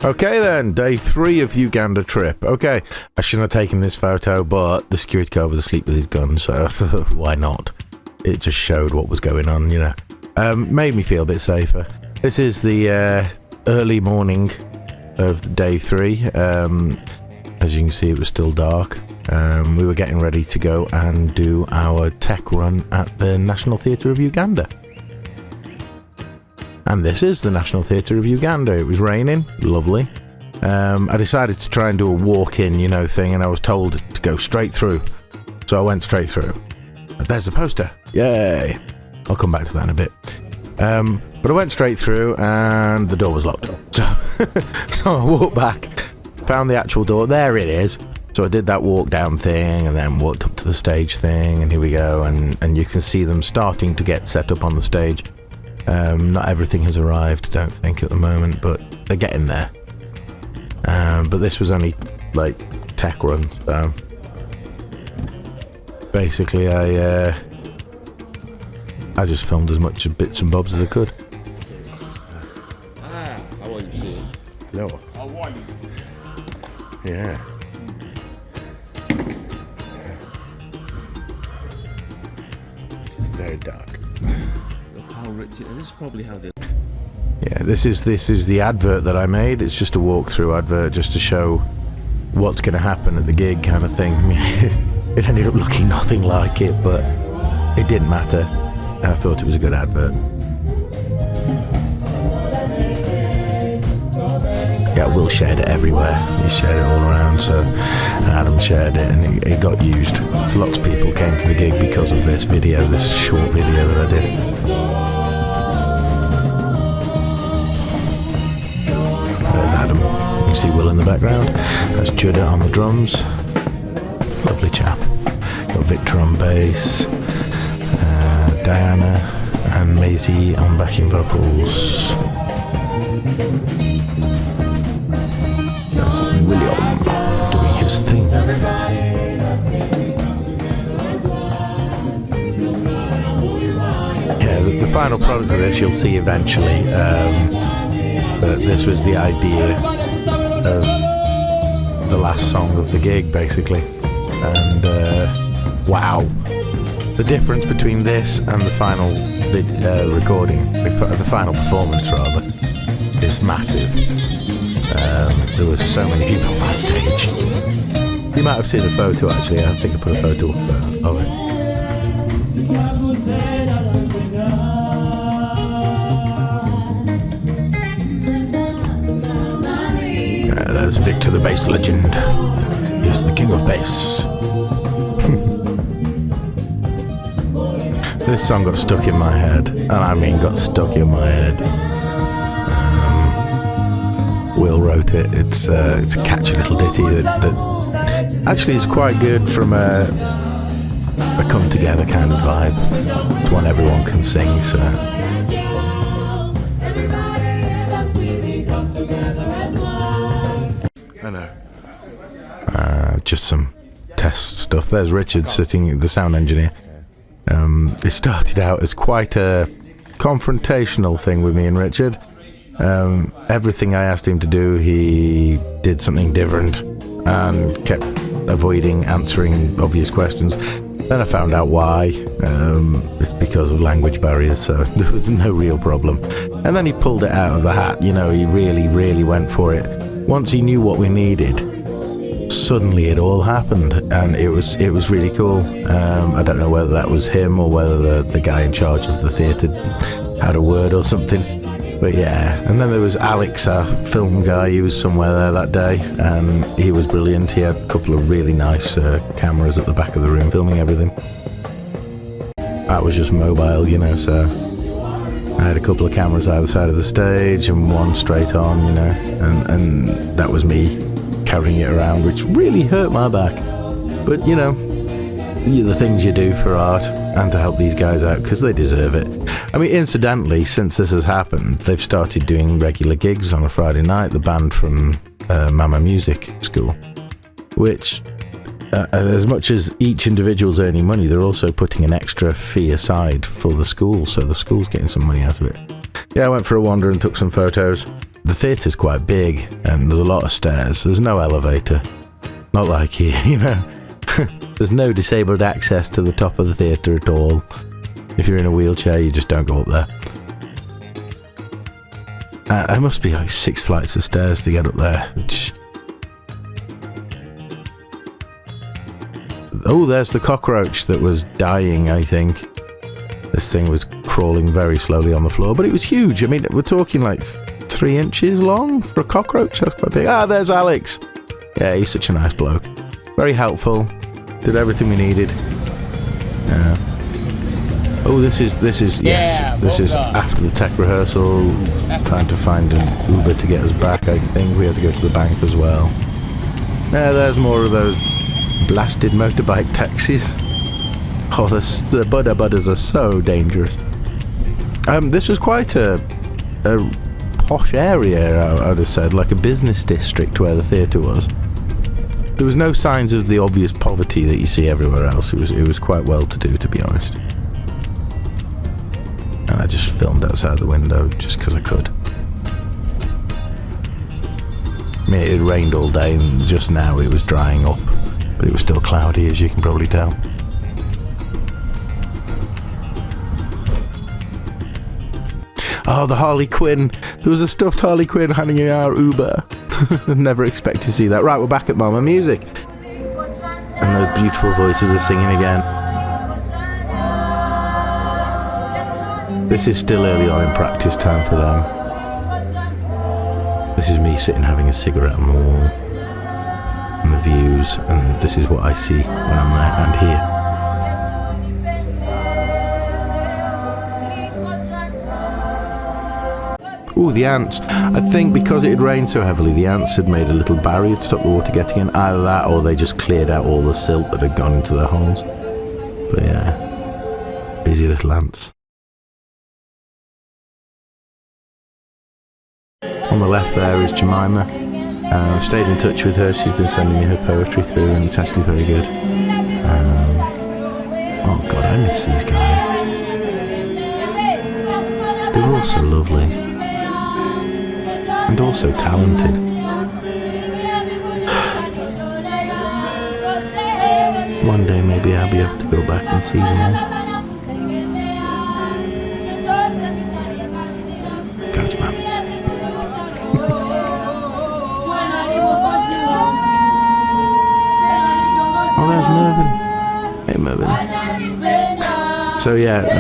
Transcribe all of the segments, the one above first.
Okay then, day 3 of Uganda trip. Okay, I shouldn't have taken this photo, but the security guard was asleep with his gun, so I thought, why not? It just showed what was going on, you know. Made me feel a bit safer. This is the early morning of day 3. As you can see, it was still dark. We were getting ready to go and do our tech run at the National Theatre of Uganda. And this is the National Theatre of Uganda. It was raining, lovely. I decided to try and do a walk-in, you know, thing, and I was told to go straight through. So I went straight through. There's the poster. Yay! I'll come back to that in a bit. But I went straight through, and the door was locked. So I walked back, found the actual door. There it is. So I did that walk down thing, and then walked up to the stage thing, and here we go. And you can see them starting to get set up on the stage. Not everything has arrived, I don't think, at the moment, but they're getting there. But this was only, like, tech run, so... Basically, I just filmed as much bits and bobs as I could. How are you, sir? Hello. How are you? Yeah. It's very dark. Look how rich it is. This is probably how they... Yeah, this is the advert that I made. It's just a walkthrough advert just to show what's going to happen at the gig kind of thing. I mean, it ended up looking nothing like it, but it didn't matter. I thought it was a good advert. Yeah, Will shared it everywhere. He shared it all around, so and Adam shared it, and it got used. Lots of people came to the gig because of this video, this short video that I did. There's Adam. You can see Will in the background. That's Judah on the drums. Lovely chap. Got Victor on bass, Diana and Maisie on backing vocals. There's William doing his thing. Yeah, the final product of this you'll see eventually. But this was the idea of the last song of the gig, basically. And wow, the difference between this and the final recording, the final performance rather, is massive. There were so many people on that stage. You might have seen a photo actually. I think I put a photo up of it. There's Victor the bass legend. He's the king of bass. This song got stuck in my head, and I mean got stuck in my head. Will wrote it. It's a catchy little ditty that actually is quite good from a come together kind of vibe. It's one everyone can sing, so. I know. Just some test stuff. There's Richard sitting, the sound engineer. It started out as quite a confrontational thing with me and Richard. Everything I asked him to do, he did something different and kept avoiding answering obvious questions. Then I found out why. It's because of language barriers, so there was no real problem. And then he pulled it out of the hat, you know, he really went for it. Once he knew what we needed, suddenly it all happened, and it was really cool. I don't know whether that was him or whether the guy in charge of the theatre had a word or something, but yeah. And then there was Alex, our film guy. He was somewhere there that day, and he was brilliant. He had a couple of really nice cameras at the back of the room filming everything. That was just mobile, you know, so I had a couple of cameras either side of the stage and one straight on, you know, and that was me carrying it around, which really hurt my back. But, you know, the things you do for art and to help these guys out, because they deserve it. I mean, incidentally, since this has happened, they've started doing regular gigs on a Friday night, the band from Mama Music School, which, as much as each individual's earning money, they're also putting an extra fee aside for the school, so the school's getting some money out of it. Yeah, I went for a wander and took some photos. the theatre's quite big and there's a lot of stairs. There's no elevator, not like here, you know. There's no disabled access to the top of the theatre at all. If you're in a wheelchair, you just don't go up there. There must be like 6 flights of stairs to get up there, which... Oh, there's the cockroach that was dying, I think. This thing was crawling very slowly on the floor, but it was huge. I mean, we're talking like 3 inches long for a cockroach. That's quite big. Ah, there's Alex. Yeah, he's such a nice bloke. Very helpful. Did everything we needed. Oh, this is yes. This is after the tech rehearsal. Trying to find an Uber to get us back. I think we had to go to the bank as well. Yeah, there's more of those blasted motorbike taxis. Oh, the Buddha Buddhas are so dangerous. This was quite a posh area, I would have said, like a business district where the theatre was. There was no signs of the obvious poverty that you see everywhere else. It was quite well to do, to be honest. And I just filmed outside the window just because I could. I mean, it had rained all day and just now it was drying up, but it was still cloudy, as you can probably tell. Oh, the Harley Quinn. There was a stuffed Harley Quinn hanging in our Uber. Never expect to see that. Right, we're back at Mama Music. And those beautiful voices are singing again. This is still early on in practice time for them. This is me sitting having a cigarette on the wall. And the views, and this is what I see when I'm there and here. Ooh, the ants. I think because it had rained so heavily, the ants had made a little barrier to stop the water getting in. Either that or they just cleared out all the silt that had gone into their holes. But yeah, busy little ants. On the left there is Jemima. I've stayed in touch with her. She's been sending me her poetry through and it's actually very good. Oh God, I miss these guys. They were all so lovely. And also talented. One day maybe I'll be able to go back and see them all. Gotcha, man. Oh, there's Mervyn. Hey, Mervyn. So yeah, I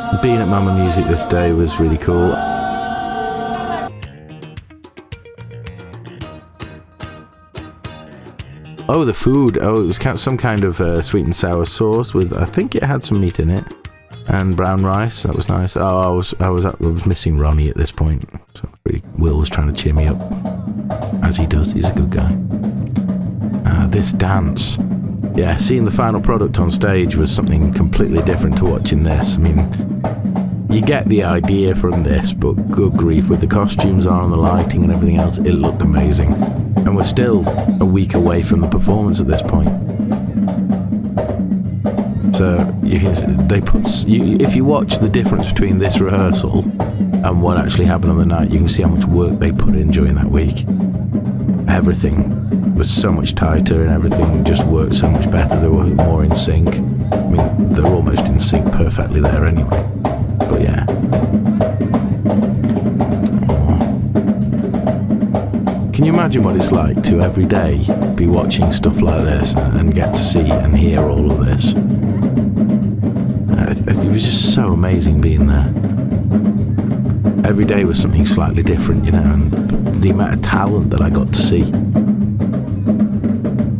mean, being at Mama Music this day was really cool. Oh, the food. Oh, it was some kind of sweet and sour sauce with, I think it had some meat in it, and brown rice. That was nice. Oh, I was missing Ronnie at this point. So Will was trying to cheer me up, as he does. He's a good guy. This dance. Yeah, seeing the final product on stage was something completely different to watching this. I mean, you get the idea from this, but good grief, with the costumes on and the lighting and everything else, it looked amazing. And we're still a week away from the performance at this point. So if you watch the difference between this rehearsal and what actually happened on the night, you can see how much work they put in during that week. Everything was so much tighter and everything just worked so much better. They were more in sync. I mean, they're almost in sync perfectly there anyway. But yeah. Can you imagine what it's like to every day be watching stuff like this and get to see and hear all of this? It was just so amazing being there. Every day was something slightly different, you know, and the amount of talent that I got to see.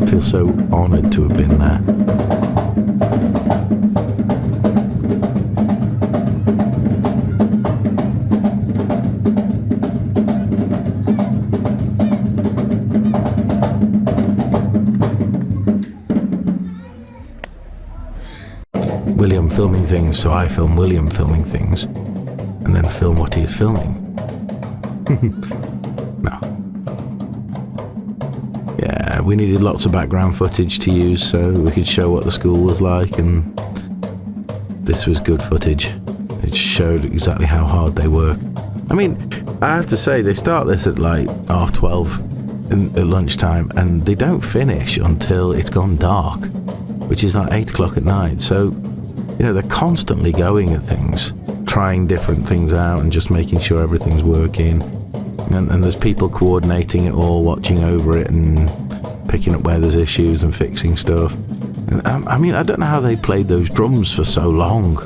I feel so honoured to have been there. William filming things, so I film William filming things, and then film what he is filming. No. Yeah, we needed lots of background footage to use so we could show what the school was like, and this was good footage. It showed exactly how hard they work. I mean, I have to say, they start this at like 12:30 at lunchtime, and they don't finish until it's gone dark, which is like 8 o'clock at night. So, they're constantly going at things, trying different things out and just making sure everything's working. And there's people coordinating it all, watching over it and picking up where there's issues and fixing stuff. And, I mean, I don't know how they played those drums for so long.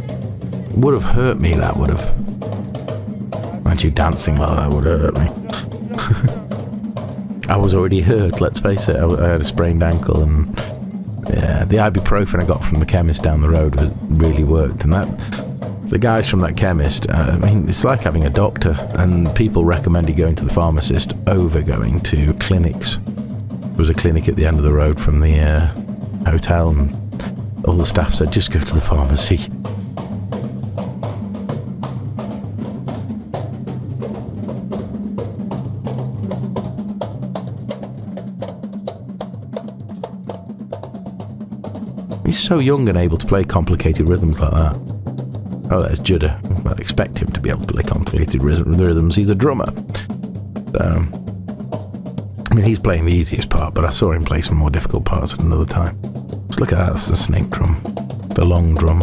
It would have hurt me, that would have. Mind you, dancing like that would have hurt me. I was already hurt, let's face it. I had a sprained ankle, and yeah, the ibuprofen I got from the chemist down the road really worked. And the guys from that chemist, I mean, it's like having a doctor, and people recommended going to the pharmacist over going to clinics. There was a clinic at the end of the road from the hotel, and all the staff said, just go to the pharmacy. He's so young and able to play complicated rhythms like that. Oh, there's Judah. I'd expect him to be able to play complicated rhythms. He's a drummer. So, I mean, he's playing the easiest part, but I saw him play some more difficult parts at another time. Let's look at that. That's the snake drum. The long drum.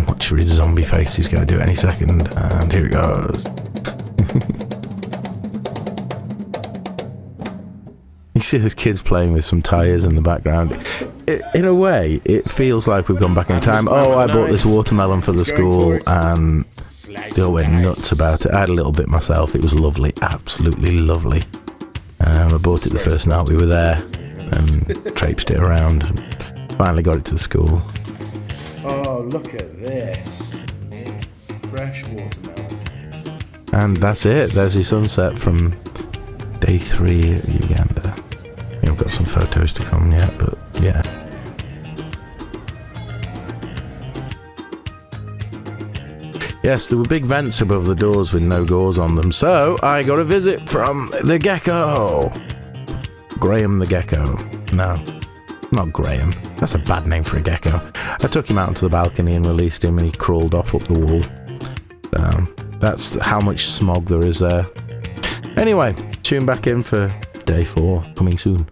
Watch his zombie face. He's going to do it any second. And here it goes. You see the kids playing with some tyres in the background. In a way, it feels like we've gone back in time. Oh, I bought this watermelon for the school, and they all went nuts about it. I had a little bit myself. It was lovely, absolutely lovely. I bought it the first night we were there, and traipsed it around, and finally got it to the school. Oh, look at this. Fresh watermelon. And that's it. There's your sunset from day 3 of Uganda. I've got some photos to come yet, but yeah. Yes, there were big vents above the doors with no gauze on them, so I got a visit from the gecko. Graham the gecko. No, not Graham. That's a bad name for a gecko. I took him out onto the balcony and released him, and he crawled off up the wall. That's how much smog there is there. Anyway, tune back in for day 4, coming soon.